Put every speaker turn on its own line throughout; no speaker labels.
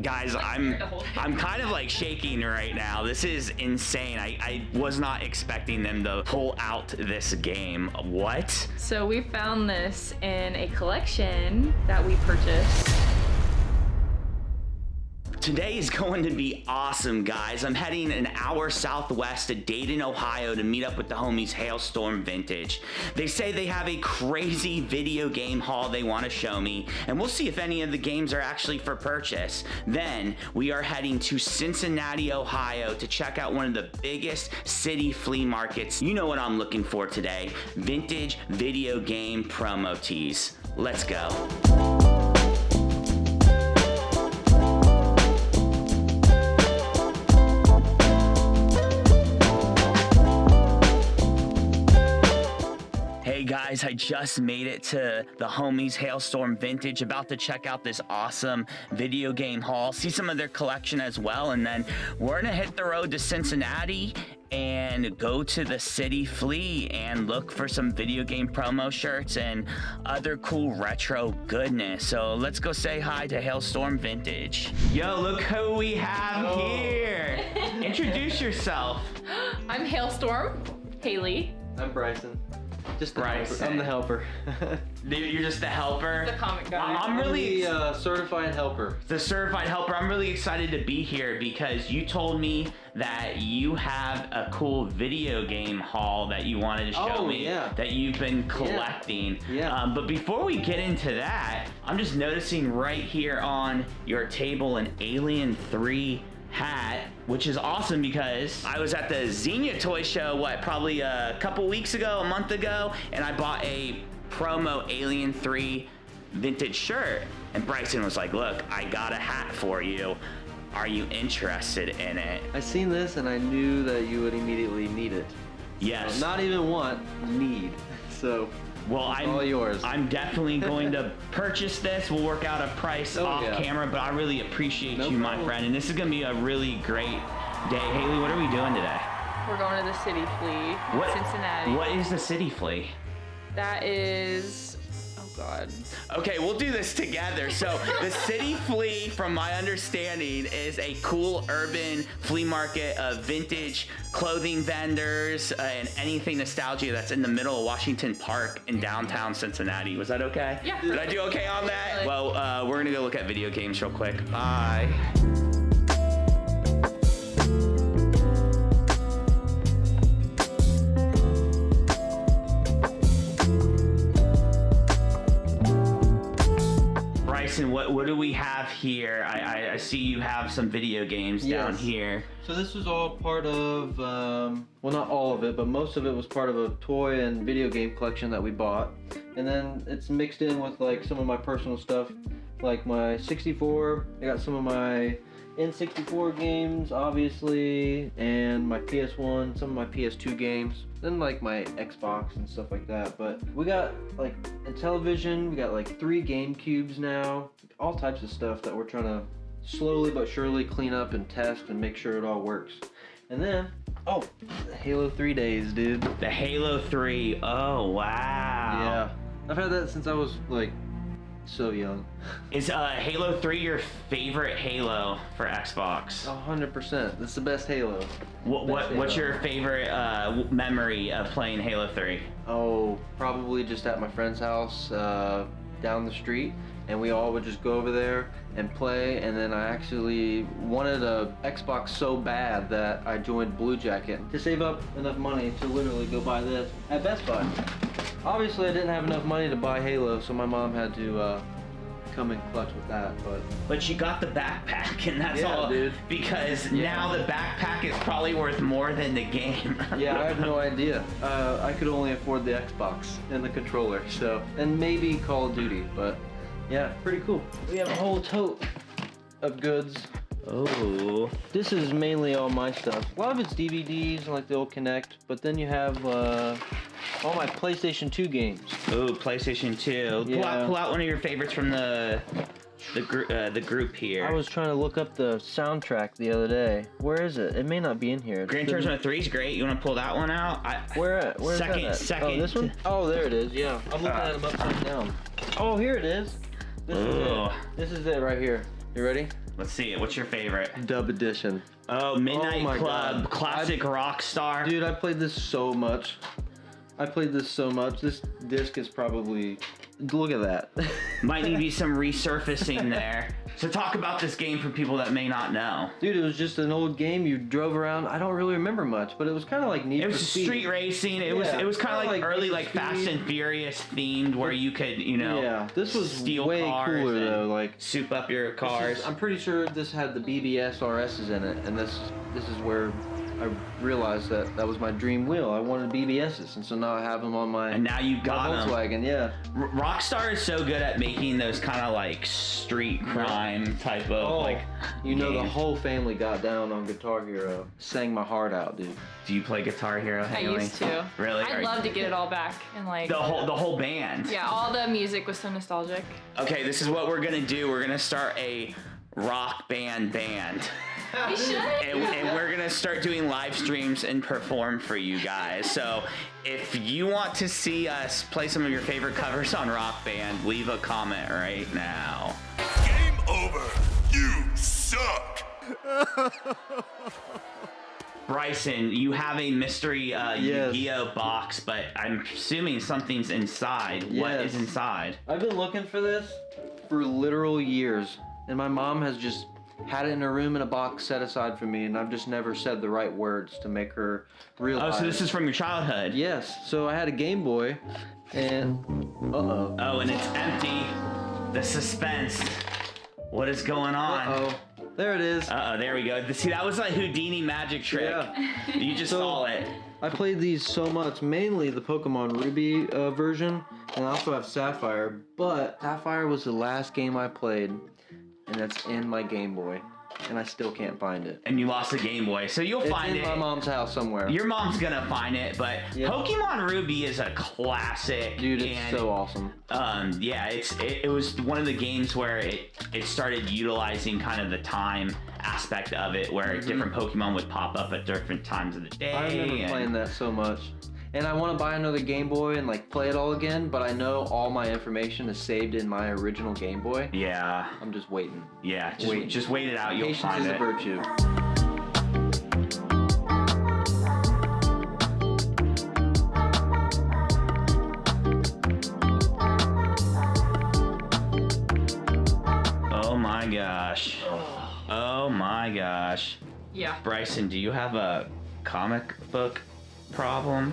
Guys, I'm kind of like shaking right now. This is insane. I was not expecting them to pull out this game. What?
So we found this in a collection that we purchased.
Today is going to be awesome, guys. I'm heading an hour southwest to Dayton, Ohio to meet up with the homies Hailstorm Vintage. They say they have a crazy video game haul they want to show me, and we'll see if any of the games are actually for purchase. Then we are heading to Cincinnati, Ohio to check out one of the biggest city flea markets. You know what I'm looking for today, vintage video game promo tees. Let's go. Hey guys, I just made it to the homies Hailstorm Vintage, about to check out this awesome video game haul, see some of their collection as well, and then we're gonna hit the road to Cincinnati and go to the City Flea and look for some video game promo shirts and other cool retro goodness. So let's go say hi to Hailstorm Vintage. Yo, look who we have here. Introduce yourself.
I'm Hailstorm, Haley.
I'm Bryson. Just the
Bryson.
helper. I'm the helper.
You're just the helper?
The comic guy.
I'm really
the certified helper.
The certified helper. I'm really excited to be here because you told me that you have a cool video game haul that you wanted to show me that you've been collecting.
Yeah.
But before we get into that, I'm just noticing right here on your table an Alien 3 hat, which is awesome because I was at the Xenia toy show, probably a couple weeks ago, a month ago, and I bought a promo Alien 3 vintage shirt. And Bryson was like, look, I got a hat for you. Are you interested in it?
I seen this and I knew that you would immediately need it.
Yes.
Not even want, need. So,
well,
all yours.
I'm definitely going to purchase this. We'll work out a price off camera, but I really appreciate you, my friend. And this is going to be a really great day. Haley, what are we doing today?
We're going to the City Flea in Cincinnati.
What is the City Flea?
That is, oh God.
Okay, we'll do this together. So the City Flea, from my understanding, is a cool urban flea market of vintage clothing vendors and anything nostalgia that's in the middle of Washington Park in downtown Cincinnati. Was that okay?
Yeah.
Did I do okay on that? Well, we're gonna go look at video games real quick. Bye. Bryson, what do we have here? I see you have some video games down here.
So this was all part of, well, not all of it, but most of it was part of a toy and video game collection that we bought. And then it's mixed in with like some of my personal stuff, like my 64. I got some of my N64 games, obviously, and my PS1, some of my PS2 games, then like my Xbox and stuff like that. But we got like a television, we got like 3 GameCubes now, all types of stuff that we're trying to slowly but surely clean up and test and make sure it all works. And then, oh, the Halo 3 days, dude.
The Halo 3, oh wow.
Yeah, I've had that since I was like so young.
Is Halo 3 your favorite Halo for Xbox?
100%. It's the best Halo.
What's your favorite memory of playing Halo 3?
Oh, probably just at my friend's house down the street, and we all would just go over there and play. And then I actually wanted a Xbox so bad that I joined Blue Jacket to save up enough money to literally go buy this at Best Buy. Obviously, I didn't have enough money to buy Halo, so my mom had to come in clutch with that.
But you got the backpack, and that's all,
dude.
Because now the backpack is probably worth more than the game.
Yeah, I have no idea. I could only afford the Xbox and the controller, so, and maybe Call of Duty, but yeah, pretty cool. We have a whole tote of goods.
Oh.
This is mainly all my stuff. A lot of it's DVDs, like the old Kinect, but then you have all my PlayStation 2 games.
Ooh, PlayStation 2.
Yeah.
Pull out one of your favorites from the group here.
I was trying to look up the soundtrack the other day. Where is it? It may not be in here.
Gran Turismo 3 is great. You want to pull that one out?
Where at? Where's that at?
Second.
Oh, this one? Oh, there it is. Yeah. I'm looking at them upside down. Oh, here it is. This is it. This is it right here. You ready?
Let's see it. What's your favorite?
Dub Edition.
Oh, Midnight
Oh my
Club,
God.
classic rock star.
Dude, I played this so much. This disc is probably... Look at that.
Might need some resurfacing there. So talk about this game for people that may not know.
Dude, it was just an old game. You drove around. I don't really remember much, but it was kind of like Need
It
for
was
Speed.
street racing. It was kind of like early
Need for
like Fast
Speed.
and Furious themed, where you could
Yeah, this was
steal
way
cars
cooler
and
though. Like
soup up your cars.
I'm pretty sure this had the BBS RSs in it, and this is where I realized that was my dream wheel. I wanted BBSs, and so now I have them on my
And now you got
my
'em.
Volkswagen. Yeah.
Rockstar is so good at making those kind of like street crime type of like.
You know, the
games.
whole family got down on Guitar Hero, sang my heart out, dude.
Do you play Guitar Hero,
I
Haley?
used to.
Really?
I'd love to get it all back and like.
The whole band.
Yeah, all the music was so nostalgic.
Okay, this is what we're gonna do. We're gonna start a rock band.
We should.
And we're gonna start doing live streams and perform for you guys. So if you want to see us play some of your favorite covers on Rock Band, leave a comment right now.
Game over. You suck.
Bryson, you have a mystery
Yes.
Yu-Gi-Oh box, but I'm assuming something's inside. What
Yes.
is inside?
I've been looking for this for literal years, and my mom has just had it in her room in a box set aside for me, and I've just never said the right words to make her
Oh,
realize.
so this is from your childhood?
Yes. So I had a Game Boy, and
Oh, and it's empty. The suspense. What is going on?
There it is.
There we go. See, that was a Houdini magic trick.
Yeah.
You just
So-
saw it.
I played these so much, mainly the Pokemon Ruby version, and I also have Sapphire, but Sapphire was the last game I played, and that's in my Game Boy, and I still can't find it.
And you lost the Game Boy, so you'll
It's
find
in
it.
my mom's house somewhere.
Your mom's gonna find it, but
Yep.
Pokemon Ruby is a classic.
Dude, it's
and,
so awesome.
Yeah, it was one of the games where it started utilizing kind of the time aspect of it, where different Pokemon would pop up at different times of the day.
I remember
and-
playing that so much. And I want to buy another Game Boy and like play it all again, but I know all my information is saved in my original Game Boy.
Yeah,
I'm just waiting.
yeah.
Wait.
Just wait it out. You'll
Patience
find
is a
it.
virtue.
Oh my gosh. Oh my gosh.
Yeah.
Bryson, do you have a comic book problem?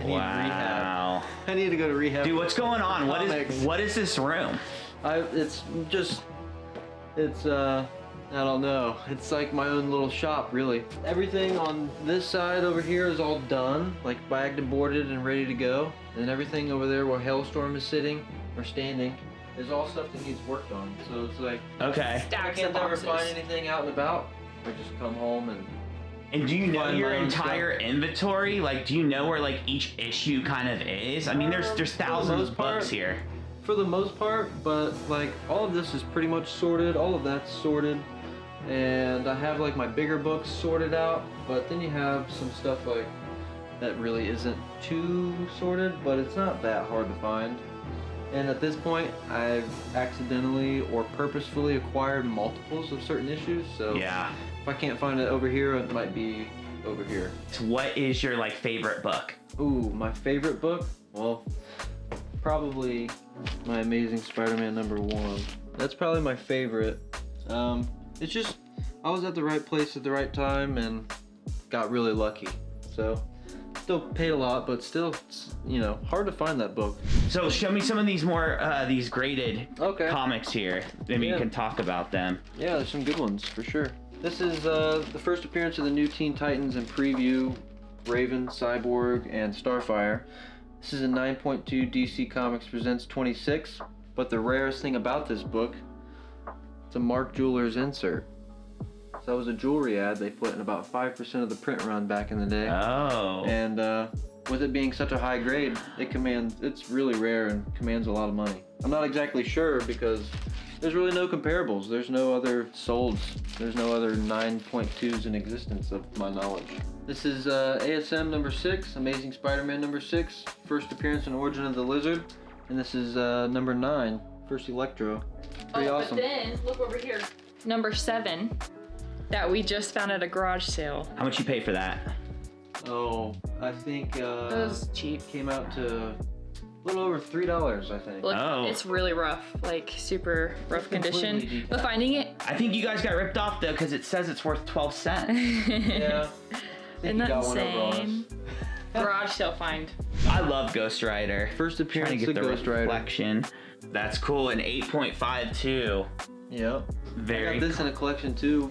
Wow.
I need to go to rehab.
Dude, what's going on?
Comics.
What is this room?
It's I don't know. It's like my own little shop, really. Everything on this side over here is all done, like bagged and boarded and ready to go. And everything over there where Hailstorm is sitting or standing is all stuff that needs worked on. So it's like,
Okay.
I
Stacks
can't
of
ever
boxes.
find anything out and about. I just come home and
And do you know
Find
your
my own
entire inventory? Like, do you know where like each issue kind of is? I mean, there's
For the
thousands
most
of books
part.
here.
for the most part, but like all of this is pretty much sorted. All of that's sorted. And I have like my bigger books sorted out, but then you have some stuff like that really isn't too sorted, but it's not that hard to find. And at this point, I've accidentally or purposefully acquired multiples of certain issues, so
Yeah.
if I can't find it over here, it might be over here.
So what is your like favorite book?
Ooh, my favorite book? Well, probably my Amazing Spider-Man #1. That's probably my favorite. It's just, I was at the right place at the right time and got really lucky. So, still paid a lot, but still, it's, you know, hard to find that book.
So show me some of these more these graded
Okay.
comics here. Maybe you
Yeah.
can talk about them.
Yeah, there's some good ones for sure. This is the first appearance of the new Teen Titans in preview, Raven, Cyborg, and Starfire. This is a 9.2 DC Comics Presents 26, but the rarest thing about this book, it's a Mark Jewelers insert. So that was a jewelry ad they put in about 5% of the print run back in the day.
Oh.
And with it being such a high grade, it's really rare and commands a lot of money. I'm not exactly sure because there's really no comparables. There's no other solds. There's no other 9.2s in existence of my knowledge. This is ASM #6, Amazing Spider-Man #6, first appearance in Origin of the Lizard. And this is #9, First Electro. Pretty awesome.
But then look over here. Number 7 that we just found at a garage sale.
How much you pay for that?
Oh, I think
It was cheap.
came out to a little over $3, I think.
Look,
Oh.
it's really rough, like super rough condition.
completely
But finding it,
I think you guys got ripped off though, because it says it's worth 12 cents.
Yeah. I think
isn't
you
that
got one over on us.
insane? Garage sale find.
I love Ghost Rider.
First
Trying to
appearance
get
of
the
Ghost Rider.
reflection. That's cool. An 8.52.
Yep. I
Very
got this in a collection too.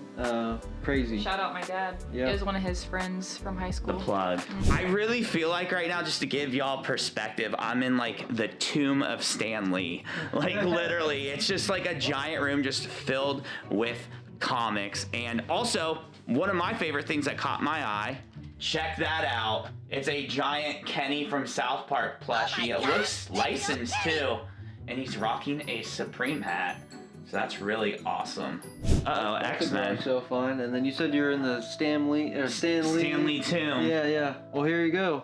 Crazy.
Shout out my dad.
Yeah.
It was one of his friends from high school.
the plug. I really feel like right now, just to give y'all perspective, I'm in like the tomb of Stan Lee. Like literally, it's just like a giant room just filled with comics. And also, one of my favorite things that caught my eye, check that out. It's a giant Kenny from South Park plushie. It looks licensed too. And he's rocking a Supreme hat. So that's really awesome. Uh-oh, X-Men.
So fun. And then you said you're in the Stan Lee
tomb.
Yeah. Well, here you go.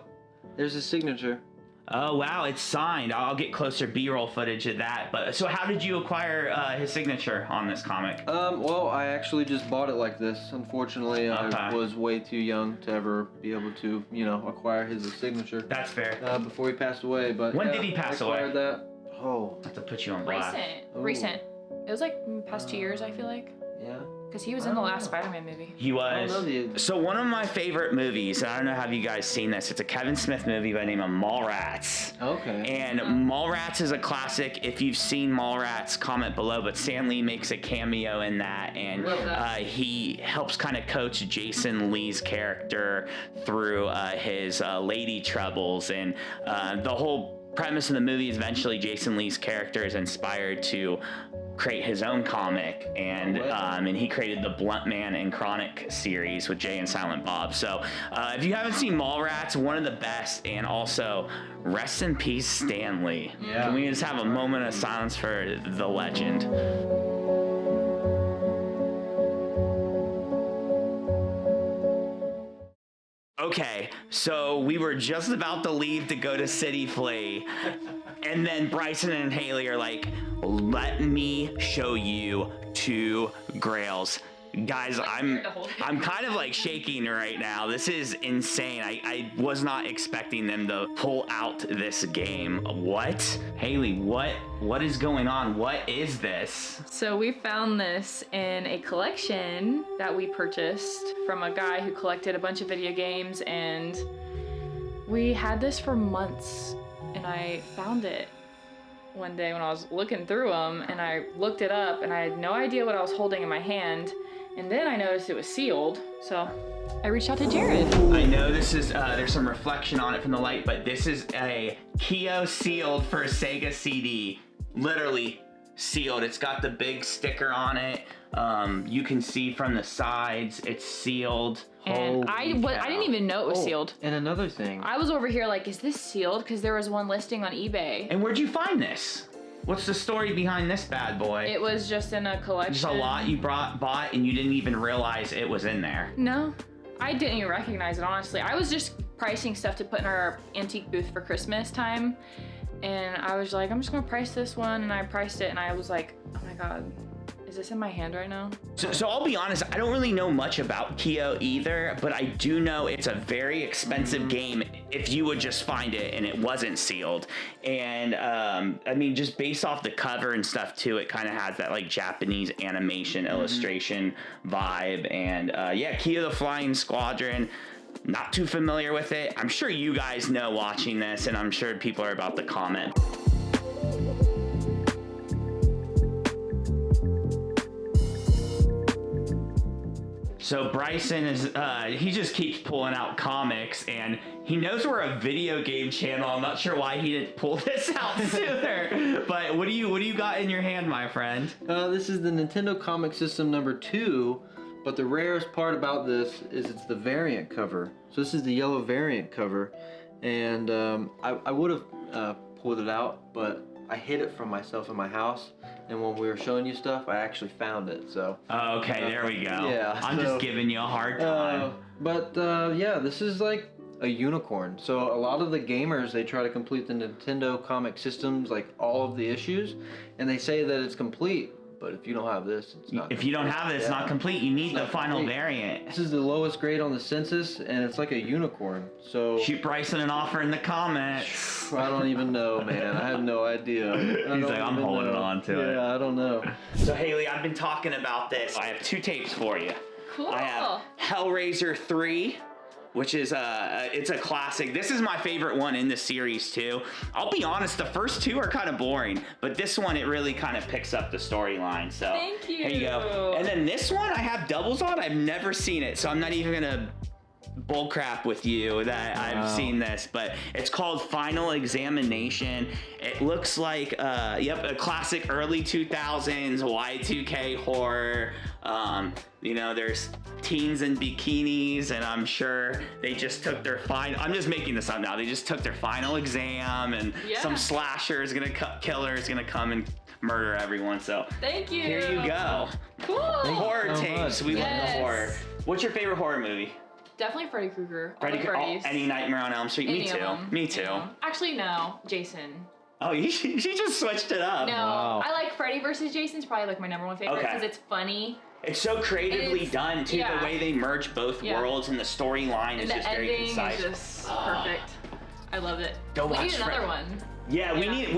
There's his signature.
Oh wow, it's signed. I'll get closer B-roll footage of that. But so how did you acquire his signature on this comic?
Well, I actually just bought it like this. Unfortunately, I
Okay.
was way too young to ever be able to, acquire his signature.
That's fair.
Before he passed away. But
When
yeah,
did he pass
I acquired
away?
that. Oh,
I have to put you on blast.
Recent. It was like past 2 years, I feel like.
yeah.
Because he was in the last Spider-Man movie.
He was.
I don't know the-
So one of my favorite movies, I don't know, have you guys seen this? It's a Kevin Smith movie by the name of Mallrats.
Okay.
And Mallrats is a classic. If you've seen Mallrats, comment below. But Stan Lee makes a cameo in that, and he helps kind of coach Jason Lee's character through his lady troubles. And the whole premise of the movie is eventually Jason Lee's character is inspired to create his own comic, and he created the Blunt Man and Chronic series with Jay and Silent Bob. So if you haven't seen Mallrats, one of the best, and also rest in peace Stan Lee.
Yeah.
Can we just have a moment of silence for the legend? Okay, so we were just about to leave to go to City Flea, and then Bryson and Haley are like, let me show you 2 grails. Guys, I'm kind of like shaking right now. This is insane. I was not expecting them to pull out this game. What? Haley, what is going on? What is this?
So we found this in a collection that we purchased from a guy who collected a bunch of video games, and we had this for months, and I found it one day when I was looking through them, and I looked it up, and I had no idea what I was holding in my hand. And then I noticed it was sealed, so I reached out to Jared.
I know this is, there's some reflection on it from the light, but this is a Keio sealed for Sega CD. Literally sealed. It's got the big sticker on it. You can see from the sides, it's sealed.
And I didn't even know it was sealed.
And another thing.
I was over here like, is this sealed? Because there was one listing on eBay.
And where'd you find this? What's the story behind this bad boy?
It was just in a collection.
Just a lot you bought and you didn't even realize it was in there.
No, I didn't even recognize it, honestly. I was just pricing stuff to put in our antique booth for Christmas time. And I was like, I'm just gonna price this one. And I priced it and I was like, oh my God, is this in my hand right now?
So I'll be honest, I don't really know much about Keio either, but I do know it's a very expensive game if you would just find it and it wasn't sealed. And I mean, just based off the cover and stuff too, it kind of has that like Japanese animation illustration vibe. And yeah, Keio the Flying Squadron. Not too familiar with it. I'm sure you guys know watching this, and I'm sure people are about to comment. So Bryson is, he just keeps pulling out comics, and he knows we're a video game channel. I'm not sure why he didn't pull this out sooner. But what do you got in your hand, my friend?
This is the Nintendo Comic System number 2, but the rarest part about this is it's the variant cover. So this is the yellow variant cover, and I would have pulled it out, but I hid it from myself in my house, and when we were showing you stuff, I actually found it, so.
Okay, there we go.
Yeah.
I'm just giving you a hard time.
But yeah, this is like a unicorn. So a lot of the gamers, they try to complete the Nintendo comic systems, like all of the issues, and they say that it's complete. But if you don't have this, it's not.
If you don't have it, it's not complete. You need the final variant.
This is the lowest grade on the census, and it's like a unicorn. So
shoot Bryson an offer in the comments.
I don't even know, man. I have no idea.
He's like, I'm holding on to it.
Yeah, I don't know.
So Haley, I've been talking about this. I have 2 tapes for you.
Cool.
I have Hellraiser 3, which is it's a classic. This is my favorite one in the series too. I'll be honest, the first 2 are kind of boring, but this one, it really kind of picks up the storyline. So
thank you.
Here you go. And then this one I have doubles on. I've never seen it, so I'm not even gonna bullcrap with you that I've seen this, but it's called Final Examination. It looks like a classic early 2000s Y2K horror. You know, there's teens in bikinis, and I'm sure they just took their I'm just making this up now. They just took their final exam, and some slasher is gonna killer is gonna come and murder everyone. So
thank you.
Here you go.
Cool.
Horror tapes. We love the horror. What's your favorite horror movie?
Definitely Freddy Krueger.
Any Nightmare on Elm Street. Me too. Me too.
Actually, no. Jason.
Oh, she just switched it up.
No, I like Freddy versus Jason's probably like my #1 favorite because it's funny.
It's so creatively done too. The way they merge both worlds, and the storyline is just very concise.
The ending is just perfect. I love it.
We
need another one.
Yeah, we need.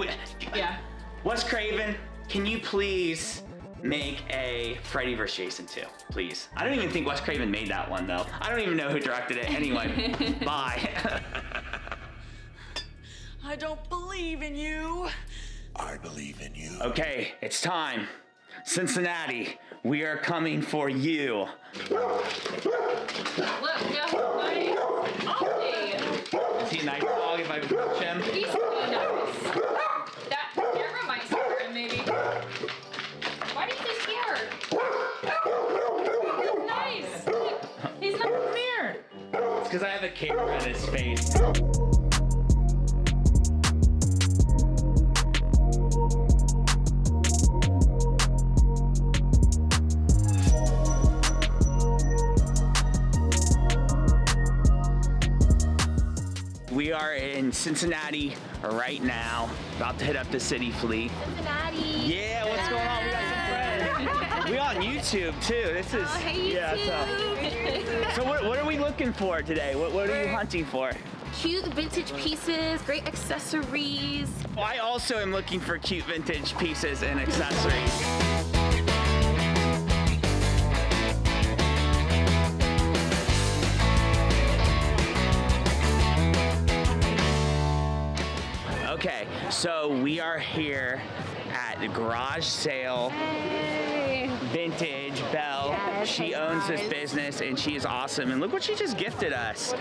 Yeah.
Wes Craven, can you please make a Freddy vs. Jason 2, please? I don't even think Wes Craven made that one though. I don't even know who directed it. Anyway, bye.
I don't believe in you.
I believe in you.
Okay, it's time. Cincinnati, we are coming for you.
Look, buddy.
Is he a nice dog if I approach him?
He's really nice. That camera might scare him, maybe. Why are you so scared? He's nice. Look, he's not scared.
It's because I have a camera in his face. We are in Cincinnati right now, about to hit up the city fleet.
Cincinnati.
Yeah, what's going on? We got some friends. We on YouTube too. This is
hey, YouTube.
So what are we looking for today? What are you hunting for?
Cute vintage pieces, great accessories.
I also am looking for cute vintage pieces and accessories. Okay, so we are here at the garage sale. Vintage Belle.
Yes,
she owns this business and she is awesome. And look what she just gifted us.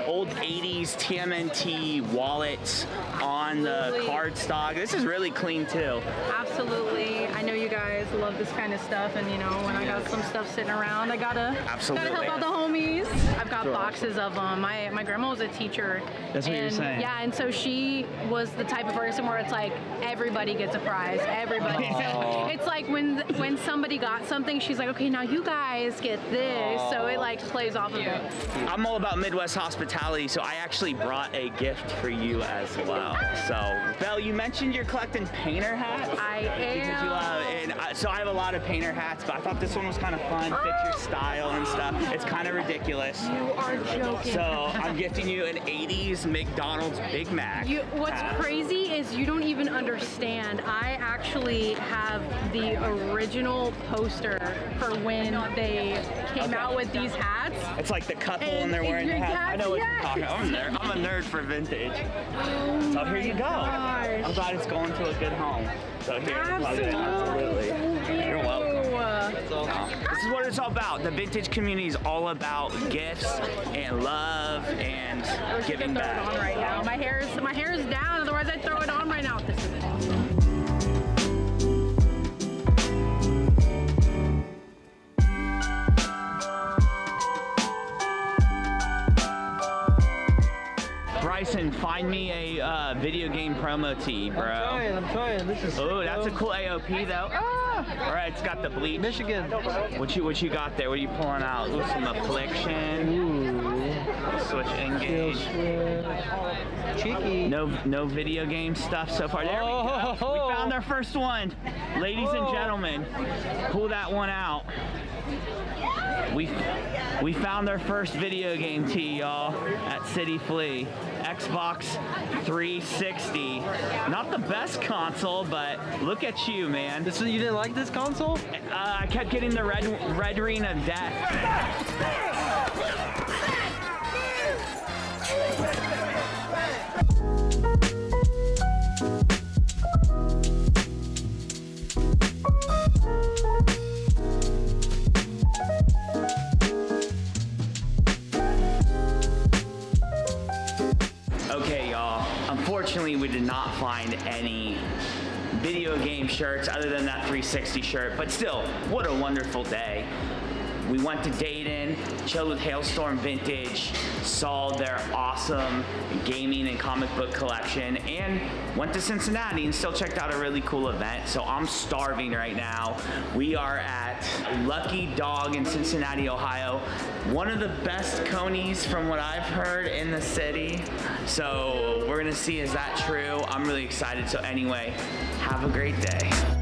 Old 80s TMNT wallets on the cardstock. This is really clean too.
Absolutely. I know you guys love this kind of stuff, and you know, when I got some stuff sitting around, I gotta help out the homies. I've got boxes of them. My grandma was a teacher.
That's what you're saying.
Yeah, and so she was the type of person where it's like everybody gets a prize. Everybody. It's like when somebody got something, she's like, okay, now you guys get this. So it like plays off of it.
I'm all about Midwest hospitality, so I actually brought a gift for you as well. So, Belle, you mentioned you're collecting painter hats.
I am.
Because you love it. And so I have a lot of painter hats, but I thought this one was kind of fun, fits your style and stuff. It's kind of ridiculous.
You are joking.
So I'm gifting you an 80s McDonald's Big Mac.
What's crazy is you don't even understand. I actually have the original poster for when they came out with these hats.
It's like the couple and they're wearing the hat. I know what you're talking about. I'm a nerd for vintage. So here you go. I'm glad it's going to a good home. So here, absolutely. You're welcome. This is what it's all about. The vintage community is all about gifts and love and giving back.
Throw it on right now. My hair is down. Otherwise, I'd throw it on right now. This is it.
Bryson, find me a video game promo tee, bro.
I'm trying. This is.
Oh, that's a cool AOP though. All right, it's got the bleach.
Michigan.
What you got there? What are you pulling out? Ooh, some affliction. Switch engage.
Cheeky.
No video game stuff so far. There we go. We found our first one. Ladies and gentlemen, pull that one out. We found our first video game tee, y'all, at City Flea. Xbox 360. Not the best console, but look at you, man.
You didn't like this console?
I kept getting the red ring of death. Okay, y'all. Unfortunately, we did not find any video game shirts other than that 360 shirt, but still, what a wonderful day. We went to Dayton, chilled with Hailstorm Vintage, saw their awesome gaming and comic book collection, and went to Cincinnati and still checked out a really cool event. So I'm starving right now. We are at Lucky Dog in Cincinnati, Ohio. One of the best conies from what I've heard in the city. So we're gonna see, is that true? I'm really excited. So anyway, have a great day.